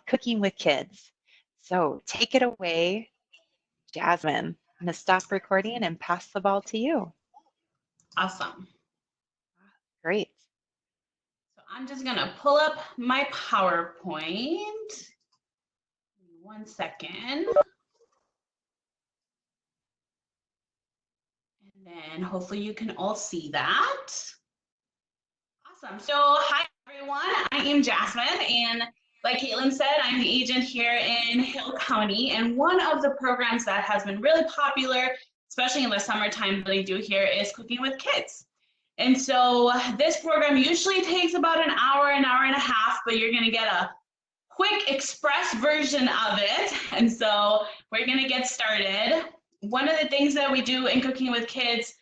cooking with kids. So take it away, Jasmine. I'm going to stop recording and pass the ball to you. Awesome. Great. So I'm just going to pull up my PowerPoint. 1 second. And then hopefully you can all see that. Awesome. So hi, everyone. I am Jasmine, and like Caitlin said, I'm the agent here in Hill County, and one of the programs that has been really popular, especially in the summertime that I do here, is Cooking with Kids. And so this program usually takes about an hour and a half, but you're going to get a quick express version of it. And so we're going to get started. One of the things that we do in Cooking with Kids,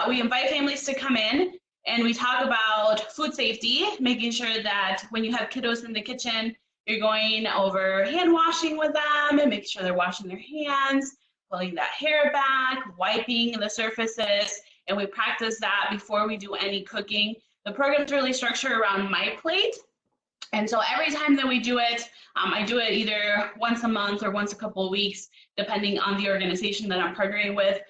we invite families to come in, and we talk about food safety, making sure that when you have kiddos in the kitchen, you're going over hand washing with them and making sure they're washing their hands, pulling that hair back, wiping the surfaces, and we practice that before we do any cooking. The program's really structured around my plate. And so every time that we do it, I do it either once a month or once a couple of weeks, depending on the organization that I'm partnering with.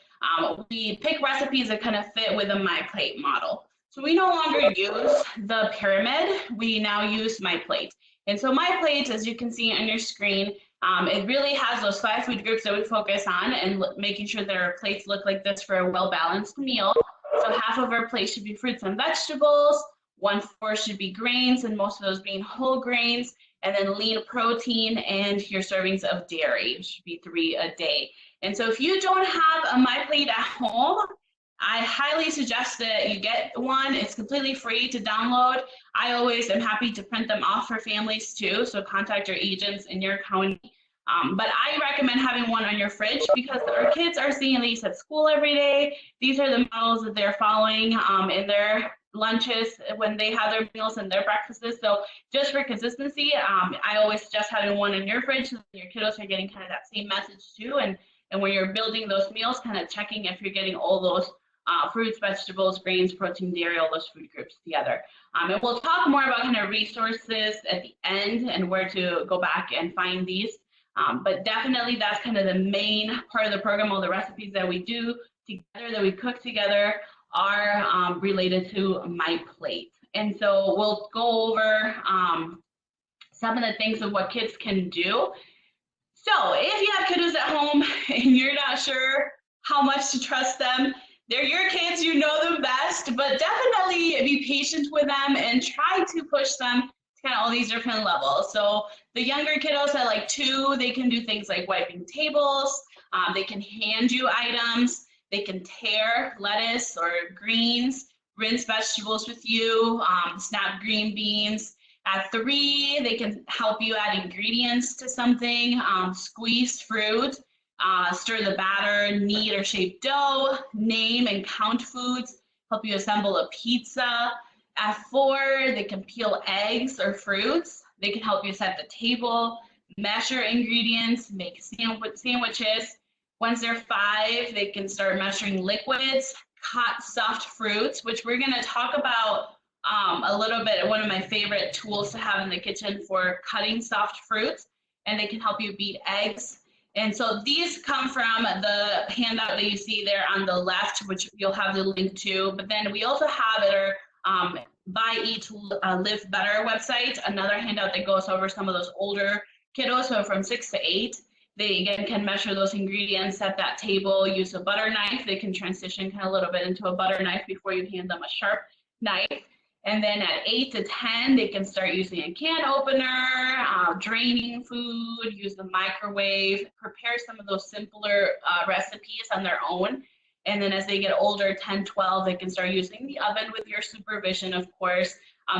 We pick recipes that kind of fit with a My Plate model. So we no longer use the pyramid, we now use My Plate. And so My Plate, as you can see on your screen, it really has those 5 food groups that we focus on and making sure that our plates look like this for a well-balanced meal. So half of our plate should be fruits and vegetables, 1/4 should be grains, and most of those being whole grains, and then lean protein and your servings of dairy, which should be 3 a day. And so if you don't have a My Plate at home, I highly suggest that you get one. It's completely free to download. I always am happy to print them off for families too, so contact your agents in your county. But I recommend having one on your fridge because our kids are seeing these at school every day. These are the models that they're following in their lunches when they have their meals and their breakfasts. So just for consistency, I always suggest having one in your fridge so that your kiddos are getting kind of that same message too. And when you're building those meals, kind of checking if you're getting all those fruits, vegetables, grains, protein, dairy, all those food groups together. And we'll talk more about kind of resources at the end and where to go back and find these. But definitely that's kind of the main part of the program. All the recipes that we do together, that we cook together, are related to My Plate. And so we'll go over some of the things of what kids can do. So if you have kiddos at home and you're not sure how much to trust them, they're your kids, you know them best, but definitely be patient with them and try to push them to kind of all these different levels. So the younger kiddos at like 2, they can do things like wiping tables, they can hand you items, they can tear lettuce or greens, rinse vegetables with you, snap green beans. At 3, they can help you add ingredients to something, squeeze fruit, stir the batter, knead or shape dough, name and count foods, help you assemble a pizza. At 4, they can peel eggs or fruits. They can help you set the table, measure ingredients, make sandwiches. Once they're 5, they can start measuring liquids, cut soft fruits, which we're going to talk about a little bit. One of my favorite tools to have in the kitchen for cutting soft fruits, and they can help you beat eggs. And so these come from the handout that you see there on the left, which you'll have the link to. But then we also have at our Buy, Eat, Live Better website, another handout that goes over some of those older kiddos, so from 6 to 8. They, again, can measure those ingredients at that table, use a butter knife. They can transition kind of a little bit into a butter knife before you hand them a sharp knife. And then at 8 to 10, they can start using a can opener, draining food, use the microwave, prepare some of those simpler recipes on their own. And then as they get older, 10, 12, they can start using the oven with your supervision, of course,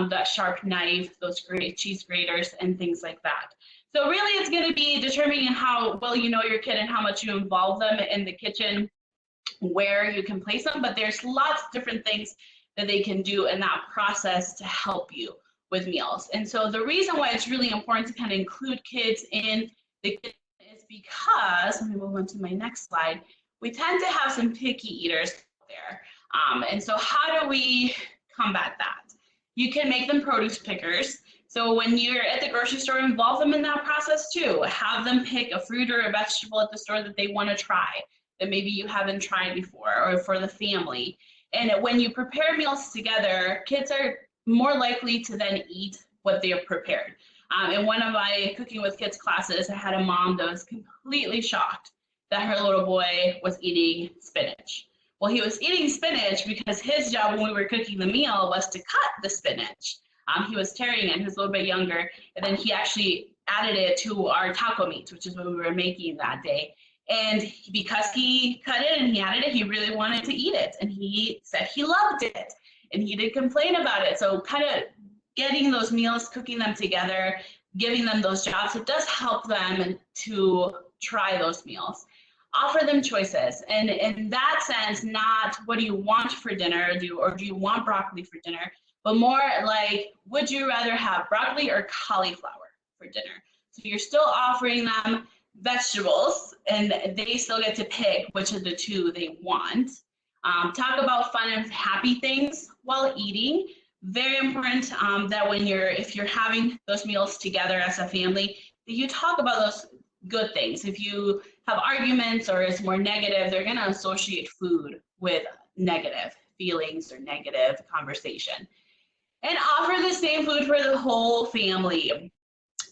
that sharp knife, those great cheese graters, and things like that. So really, it's going to be determining how well you know your kid and how much you involve them in the kitchen, where you can place them. But there's lots of different things that they can do in that process to help you with meals. And so the reason why it's really important to kind of include kids in the kitchen is because, let me move on to my next slide, we tend to have some picky eaters there. And so how do we combat that? You can make them produce pickers. So when you're at the grocery store, involve them in that process too. Have them pick a fruit or a vegetable at the store that they want to try, that maybe you haven't tried before, or for the family. And when you prepare meals together, kids are more likely to then eat what they have prepared. In one of my Cooking with Kids classes, I had a mom that was completely shocked that her little boy was eating spinach. Well, he was eating spinach because his job when we were cooking the meal was to cut the spinach. He was tearing it, he was a little bit younger, and then he actually added it to our taco meat, which is what we were making that day. And because he cut it and he added it, he really wanted to eat it. And he said he loved it and he didn't complain about it. So kind of getting those meals, cooking them together, giving them those jobs, it does help them to try those meals. Offer them choices. And in that sense, not what do you want for dinner, or do you want broccoli for dinner, but more like, would you rather have broccoli or cauliflower for dinner? So you're still offering them vegetables and they still get to pick which of the two they want. Talk about fun and happy things while eating. Very important that if you're having those meals together as a family, that you talk about those good things. If you have arguments or it's more negative, they're going to associate food with negative feelings or negative conversation. And offer the same food for the whole family.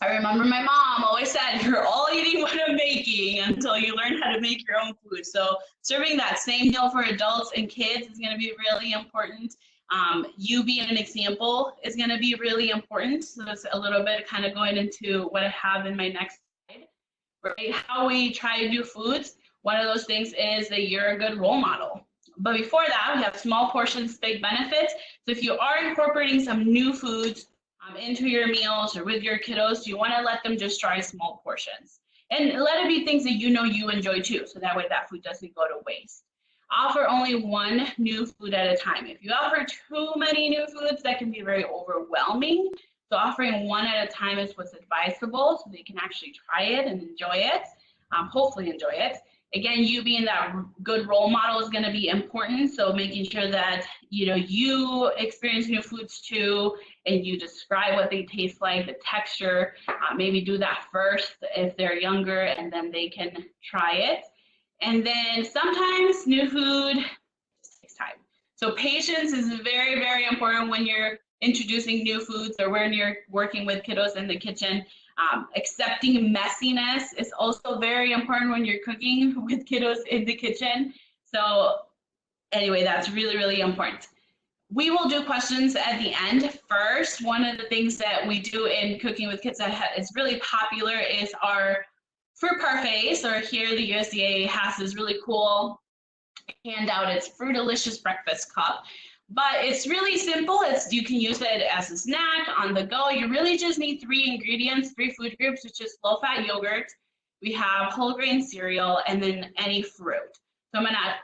I remember my mom always said, you're all eating what I'm making until you learn how to make your own food. So serving that same meal for adults and kids is going to be really important. You being an example is going to be really important. So that's a little bit kind of going into what I have in my next slide. Right? How we try to do foods. One of those things is that you're a good role model. But before that, we have small portions, big benefits. So if you are incorporating some new foods into your meals or with your kiddos, you want to let them just try small portions. And let it be things that you know you enjoy too, so that way that food doesn't go to waste. Offer only one new food at a time. If you offer too many new foods, that can be very overwhelming. So offering one at a time is what's advisable, so they can actually try it and enjoy it, hopefully enjoy it. Again, you being that good role model is going to be important. So making sure that you experience new foods too, and you describe what they taste like, the texture. Maybe do that first if they're younger, and then they can try it. And then sometimes new food takes time. So patience is very, very important when you're introducing new foods or when you're working with kiddos in the kitchen. Accepting messiness is also very important when you're cooking with kiddos in the kitchen. So anyway, that's really, really important. We will do questions at the end first. One of the things that we do in Cooking with Kids that is really popular is our fruit parfaits, or here the USDA has this really cool handout. It's Fruitalicious Breakfast Cup. But it's really simple. You can use it as a snack, on the go. You really just need 3 ingredients, 3 food groups, which is low-fat yogurt. We have whole grain cereal, and then any fruit. So I'm gonna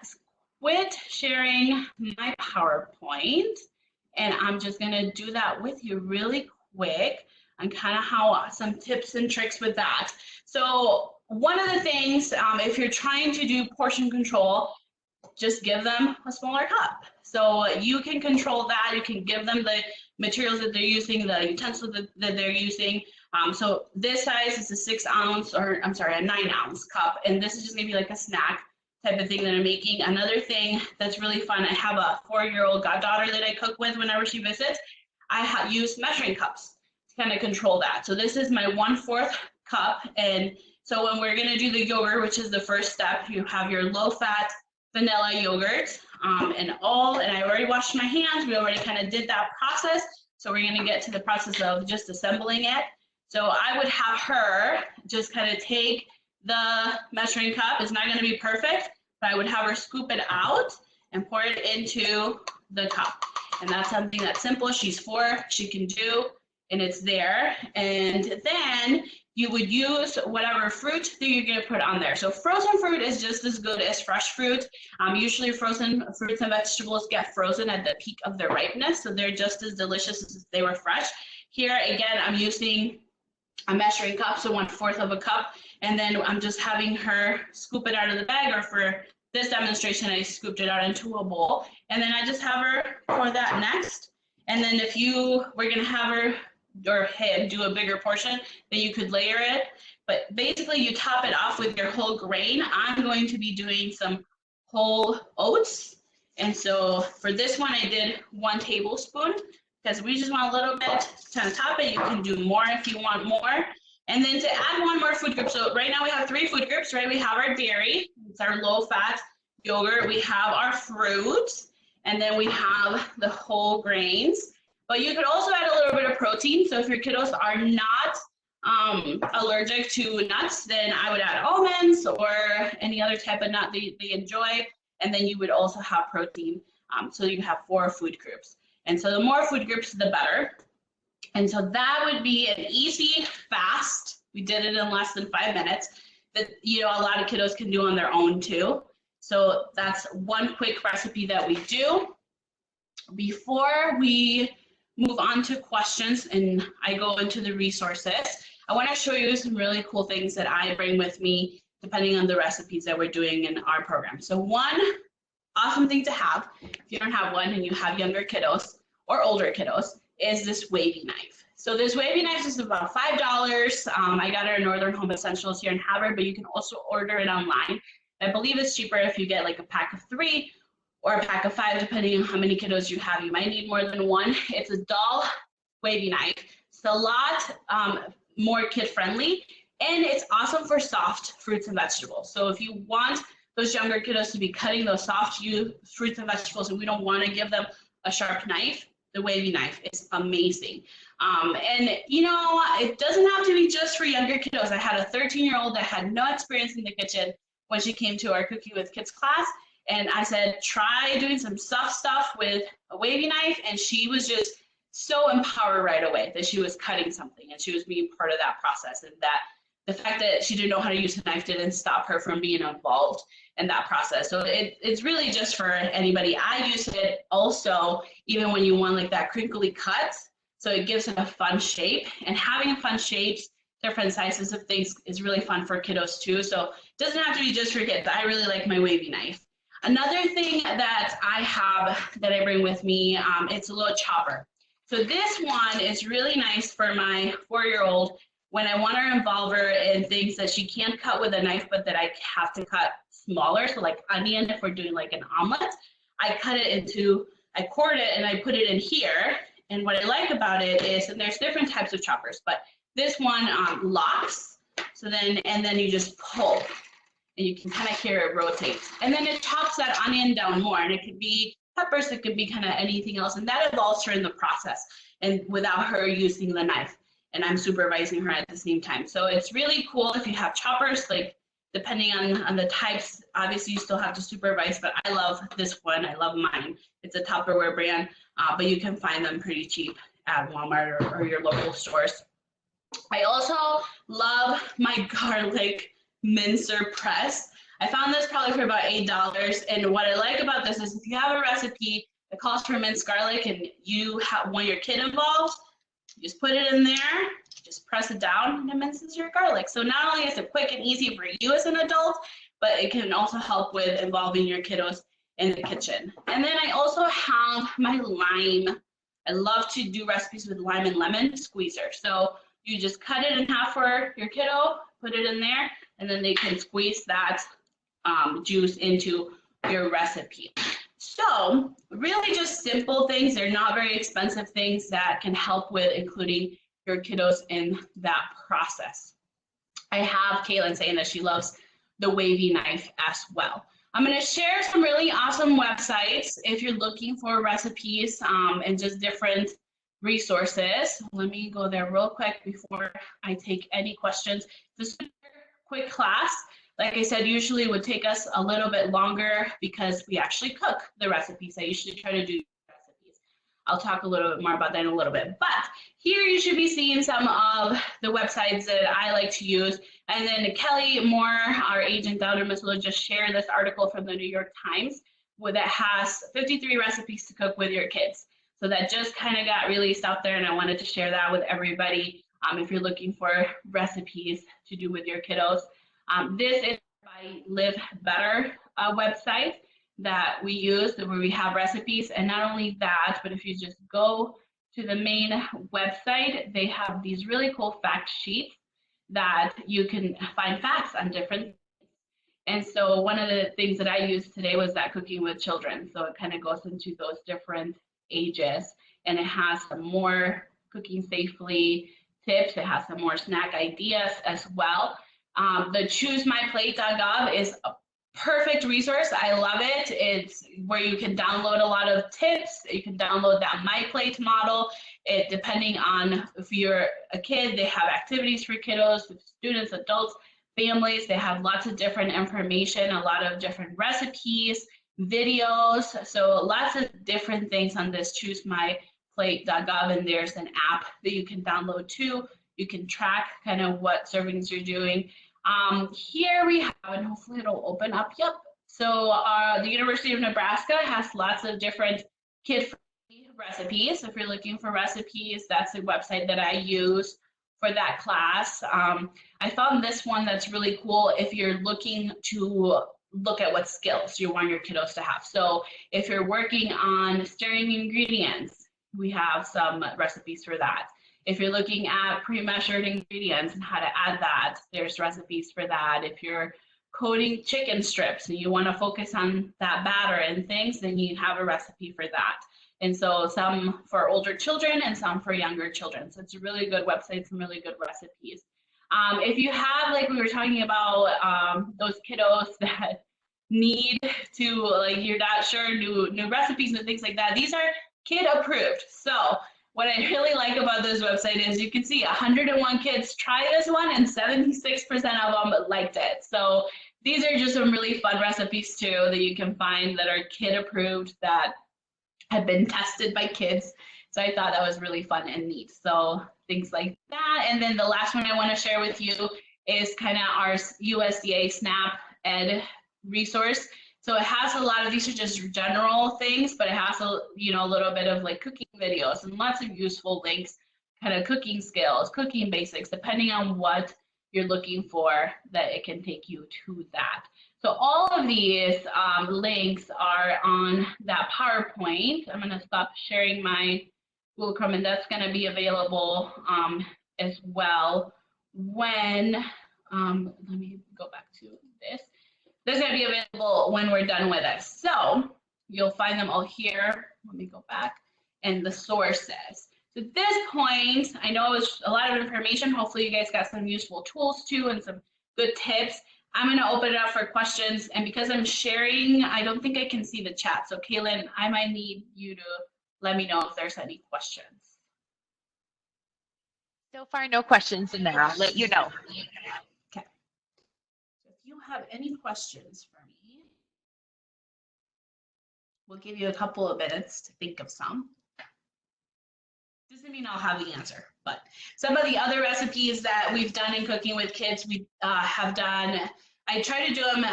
quit sharing my PowerPoint, and I'm just gonna do that with you really quick on kind of how some tips and tricks with that. So one of the things, if you're trying to do portion control, just give them a smaller cup. So you can control that. You can give them the materials that they're using, the utensils that they're using. So this size is a 6 ounce, or I'm sorry, a 9 ounce cup. And this is just maybe like a snack type of thing that I'm making. Another thing that's really fun, I have a 4-year-old goddaughter that I cook with whenever she visits. I use measuring cups to kind of control that. So this is my 1/4 cup. And so when we're gonna do the yogurt, which is the first step, you have your low fat vanilla yogurt and I already washed my hands. We already kind of did that process. So we're going to get to the process of just assembling it. So I would have her just kind of take the measuring cup. It's not going to be perfect, but I would have her scoop it out and pour it into the cup. And that's something that's simple. She's 4, she can do, and it's there. And then you would use whatever fruit that you're going to put on there. So frozen fruit is just as good as fresh fruit. Usually frozen fruits and vegetables get frozen at the peak of their ripeness, so they're just as delicious as if they were fresh. Here, again, I'm using a measuring cup, so 1/4 of a cup, and then I'm just having her scoop it out of the bag, or for this demonstration, I scooped it out into a bowl, and then I just have her pour that next. And then if you were going to have her or do a bigger portion, then you could layer it. But basically you top it off with your whole grain. I'm going to be doing some whole oats. And so for this one, I did 1 tablespoon because we just want a little bit to top it. You can do more if you want more. And then to add 1 more food group. So right now we have 3 food groups, right? We have our dairy, it's our low fat yogurt. We have our fruits, and then we have the whole grains. But you could also add a little bit of protein. So if your kiddos are not allergic to nuts, then I would add almonds or any other type of nut they enjoy. And then you would also have protein. So you have 4 food groups. And so the more food groups, the better. And so that would be an easy, fast. We did it in less than 5 minutes that, you know, a lot of kiddos can do on their own too. So that's one quick recipe that we do. Before we move on to questions and I go into the resources, I want to show you some really cool things that I bring with me depending on the recipes that we're doing in our program. So one awesome thing to have, if you don't have one and you have younger kiddos or older kiddos, is this wavy knife. So this wavy knife is about $5. I got it at Northern Home Essentials here in Havre, but you can also order it online. I believe it's cheaper if you get like a pack of 3 or a pack of 5, depending on how many kiddos you have. You might need more than one. It's a dull wavy knife. It's a lot more kid-friendly, and it's awesome for soft fruits and vegetables. So if you want those younger kiddos to be cutting those soft fruits and vegetables, and we don't want to give them a sharp knife, the wavy knife is amazing. And you know, it doesn't have to be just for younger kiddos. I had a 13-year-old that had no experience in the kitchen when she came to our Cooking with Kids class, and I said, try doing some soft stuff with a wavy knife, and she was just so empowered right away that she was cutting something and she was being part of that process, and that the fact that she didn't know how to use a knife didn't stop her from being involved in that process. So it's really just for anybody. I use it also even when you want like that crinkly cut, so it gives it a fun shape, and having fun shapes, different sizes of things is really fun for kiddos too. So it doesn't have to be just for kids. I really like my wavy knife. Another thing that I have that I bring with me, it's a little chopper. So this one is really nice for my 4-year-old when I want to involve her in things that she can't cut with a knife, but that I have to cut smaller. So like onion, if we're doing like an omelet, I cord it and I put it in here. And what I like about it is, and there's different types of choppers, but this one locks. So and then you just pull, and you can kind of hear it rotate. And then it chops that onion down more, and it could be peppers, it could be kind of anything else, and that involves her in the process and without her using the knife. And I'm supervising her at the same time. So it's really cool if you have choppers, like depending on the types, obviously you still have to supervise, but I love this one, I love mine. It's a Tupperware brand, but you can find them pretty cheap at Walmart or your local stores. I also love my garlic mincer press. I found this probably for about $8, and what I like about this is if you have a recipe that calls for minced garlic and you want your kid involved, you just put it in there, just press it down, and it minces your garlic. So not only is it quick and easy for you as an adult, but it can also help with involving your kiddos in the kitchen. And then I also have my lime. I love to do recipes with lime and lemon squeezer. So you just cut it in half for your kiddo, put it in there, and then they can squeeze that juice into your recipe. So really just simple things. They're not very expensive things that can help with including your kiddos in that process. I have Caitlin saying that she loves the wavy knife as well. I'm going to share some really awesome websites if you're looking for recipes and just different resources. Let me go there real quick before I take any questions. This is a quick class. Like I said, usually it would take us a little bit longer because we actually cook the recipes. I usually try to do recipes. I'll talk a little bit more about that in a little bit. But here you should be seeing some of the websites that I like to use. And then Kelly Moore, our agent down in Missoula, just shared this article from the New York Times that has 53 recipes to cook with your kids. So that just kind of got released out there, and I wanted to share that with everybody if you're looking for recipes to do with your kiddos. This is by Live Better website that we use, where we have recipes. And not only that, but if you just go to the main website, they have these really cool fact sheets that you can find facts on different. And so one of the things that I used today was that cooking with children. So it kind of goes into those different ages, and it has some more cooking safely tips. It has some more snack ideas as well. The ChooseMyPlate.gov is a perfect resource. I love it. It's where you can download a lot of tips. You can download that MyPlate model. It, depending on if you're a kid, they have activities for kiddos, students, adults, families. They have lots of different information, a lot of different recipes, videos. So lots of different things on this ChooseMyPlate.gov, and there's an app that you can download too. You can track kind of what servings you're doing. Here we have, and hopefully it'll open up. Yep. So the University of Nebraska has lots of different kid-friendly recipes. If you're looking for recipes, that's the website that I use for that class. I found this one that's really cool if you're looking to look at what skills you want your kiddos to have. So if you're working on stirring ingredients, we have some recipes for that. If you're looking at pre-measured ingredients and how to add that, there's recipes for that. If you're coating chicken strips and you want to focus on that batter and things, then you have a recipe for that. And so some for older children and some for younger children. So it's a really good website, some really good recipes. If you have, like we were talking about, those kiddos that need to, like, you're not sure, new recipes and things like that, these are kid approved. So what I really like about this website is you can see 101 kids try this one and 76% of them liked it. So these are just some really fun recipes too that you can find that are kid approved, that have been tested by kids. So I thought that was really fun and neat. So things like that. And then the last one I want to share with you is kind of our USDA SNAP Ed resource. So it has a lot of, these are just general things, but it has a, a little bit of like cooking videos and lots of useful links, kind of cooking skills, cooking basics, depending on what you're looking for, that it can take you to that. So all of these links are on that PowerPoint. I'm going to stop sharing my Google Chrome, and that's going to be available as well when, let me go back to this. That's going to be available when we're done with it. So you'll find them all here. Let me go back. And the sources. So at this point, I know it was a lot of information. Hopefully you guys got some useful tools too and some good tips. I'm going to open it up for questions. And because I'm sharing, I don't think I can see the chat. So Kaylin, I might need you to let me know if there's any questions. So far, no questions in there. I'll let you know. Okay. So if you have any questions for me, we'll give you a couple of minutes to think of some. Doesn't mean I'll have the answer, but some of the other recipes that we've done in Cooking with Kids, we have done, I try to do them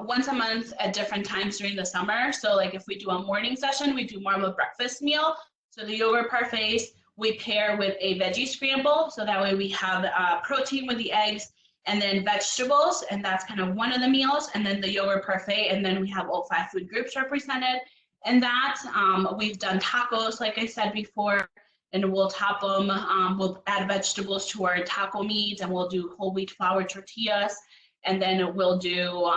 once a month at different times during the summer. So like if we do a morning session, we do more of a breakfast meal. So the yogurt parfaits, we pair with a veggie scramble. So that way we have protein with the eggs and then vegetables. And that's kind of one of the meals. And then the yogurt parfait. And then we have all 5 food groups represented. And that we've done tacos, like I said before. And we'll top them, we'll add vegetables to our taco meat, and we'll do whole wheat flour tortillas, and then we'll do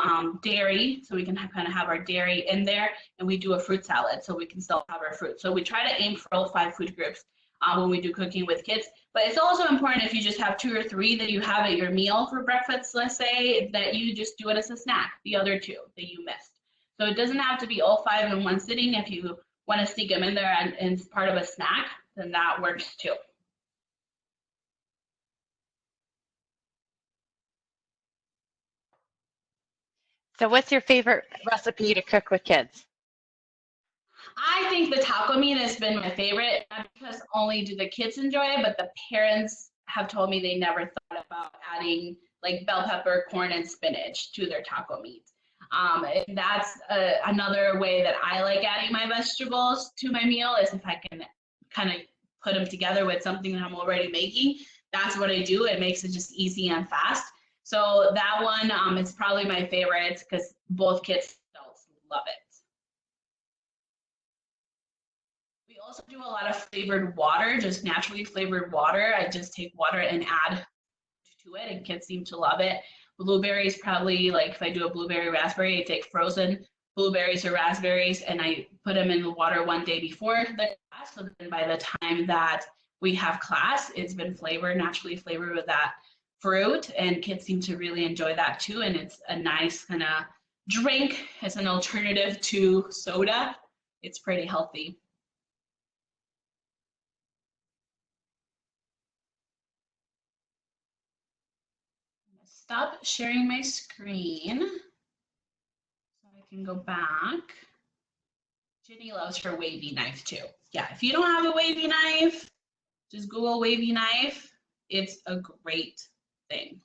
dairy, so we can kind of have our dairy in there, and we do a fruit salad, so we can still have our fruit. So we try to aim for all 5 food groups when we do Cooking with Kids, but it's also important if you just have 2 or 3 that you have at your meal for breakfast, let's say, that you just do it as a snack, the other 2 that you missed. So it doesn't have to be all 5 in one sitting. If you want to sneak them in there and it's part of a snack, then that works too. So what's your favorite recipe to cook with kids? I think the taco meat has been my favorite, not because only do the kids enjoy it, but the parents have told me they never thought about adding like bell pepper, corn, and spinach to their taco meat. And that's another way that I like adding my vegetables to my meal, is if I can kind of put them together with something that I'm already making. That's what I do. It makes it just easy and fast. So that one is probably my favorite because both kids and adults love it. We also do a lot of flavored water, just naturally flavored water. I just take water and add to it, and kids seem to love it. Blueberries, probably, like if I do a blueberry raspberry, I take frozen blueberries or raspberries and I put them in the water one day before the class. So then by the time that we have class, it's been flavored, naturally flavored with that fruit, and kids seem to really enjoy that too. And it's a nice kind of drink as an alternative to soda. It's pretty healthy. Stop sharing my screen so I can go back. Ginny loves her wavy knife too. Yeah, if you don't have a wavy knife, just Google wavy knife. It's a great thing.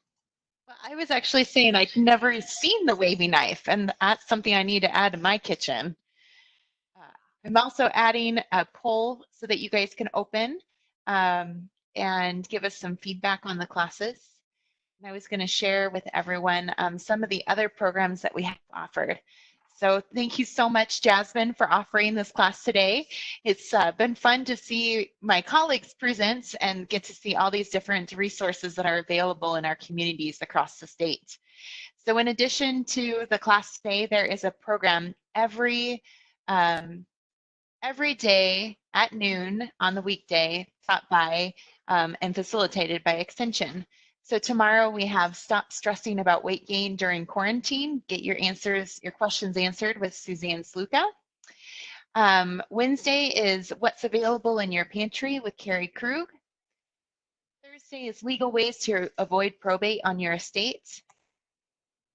Well, I was actually saying I'd never seen the wavy knife, and that's something I need to add to my kitchen. Uh, I'm also adding a poll so that you guys can open and give us some feedback on the classes. And I was going to share with everyone some of the other programs that we have offered. So thank you so much, Jasmine, for offering this class today. It's been fun to see my colleagues present and get to see all these different resources that are available in our communities across the state. So in addition to the class today, there is a program every day at noon on the weekday taught by and facilitated by Extension. So tomorrow we have Stop Stressing About Weight Gain During Quarantine. Get your questions answered with Suzanne Sluka. Wednesday is What's Available in Your Pantry with Carrie Krug. Thursday is Legal Ways to Avoid Probate on Your Estate.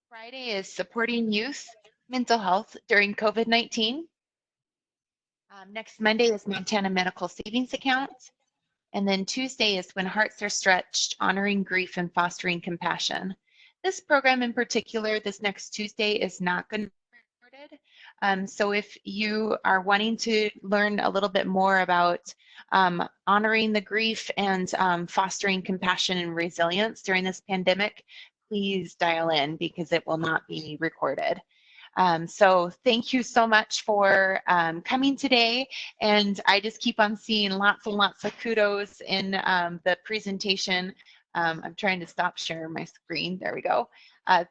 Friday is Supporting Youth Mental Health During COVID-19. Next Monday is Montana Medical Savings Account. And then Tuesday is When Hearts Are Stretched, Honoring Grief and Fostering Compassion. This program in particular, this next Tuesday, is not going to be recorded. So if you are wanting to learn a little bit more about honoring the grief and fostering compassion and resilience during this pandemic, please dial in because it will not be recorded. So thank you so much for coming today. And I just keep on seeing lots and lots of kudos in the presentation. I'm trying to stop sharing my screen. There we go.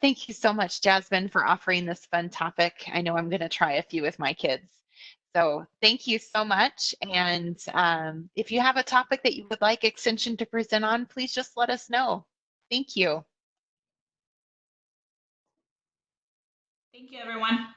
Thank you so much, Jasmine, for offering this fun topic. I know I'm going to try a few with my kids. So thank you so much. And if you have a topic that you would like Extension to present on, please just let us know. Thank you. Thank you, everyone.